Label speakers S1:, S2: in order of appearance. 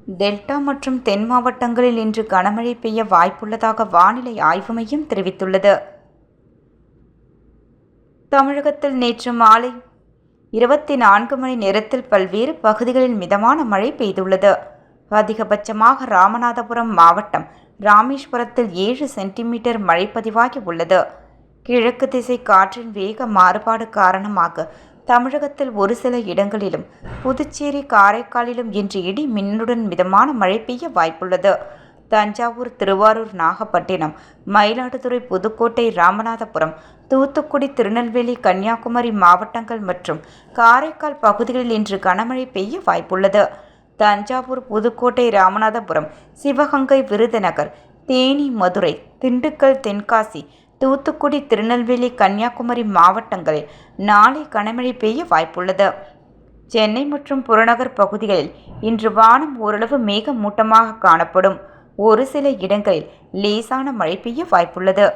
S1: Delta மற்றும் தென் மாவட்டங்களில் இன்று கனமழை பெய்ய வாய்ப்புள்ளதாக வானிலை ஆய்வு மையம் தெரிவித்துள்ளது. தமிழகத்தில் நேற்று மாலை 24 மணி நேரத்தில் பல்வேறு பகுதிகளில் மிதமான மழை பெய்துள்ளது. அதிகபட்சமாக ராமநாதபுரம் மாவட்டம் ராமேஸ்வரத்தில் 7 சென்டிமீட்டர் மழை பதிவாகி உள்ளது. கிழக்கு திசை காற்றின் வேக மாறுபாடு காரணமாக தமிழகத்தில் ஒரு சில இடங்களிலும் புதுச்சேரி காரைக்காலிலும் இன்று இடி மின்னுடன் மிதமான மழை பெய்ய வாய்ப்புள்ளது. தஞ்சாவூர், திருவாரூர், நாகப்பட்டினம், மயிலாடுதுறை, புதுக்கோட்டை, ராமநாதபுரம், தூத்துக்குடி, திருநெல்வேலி, கன்னியாகுமரி மாவட்டங்கள் மற்றும் காரைக்கால் பகுதிகளில் இன்று கனமழை பெய்ய வாய்ப்புள்ளது. தஞ்சாவூர், புதுக்கோட்டை, ராமநாதபுரம், சிவகங்கை, விருதுநகர், தேனி, மதுரை, திண்டுக்கல், தென்காசி, தூத்துக்குடி, திருநெல்வேலி, கன்னியாகுமரி மாவட்டங்களில் நாளை கனமழை பெய்ய வாய்ப்புள்ளது. சென்னை மற்றும் புறநகர் பகுதிகளில் இன்று வானம் ஓரளவு மேகமூட்டமாக காணப்படும். ஒரு சில இடங்களில் லேசான மழை பெய்ய வாய்ப்புள்ளது.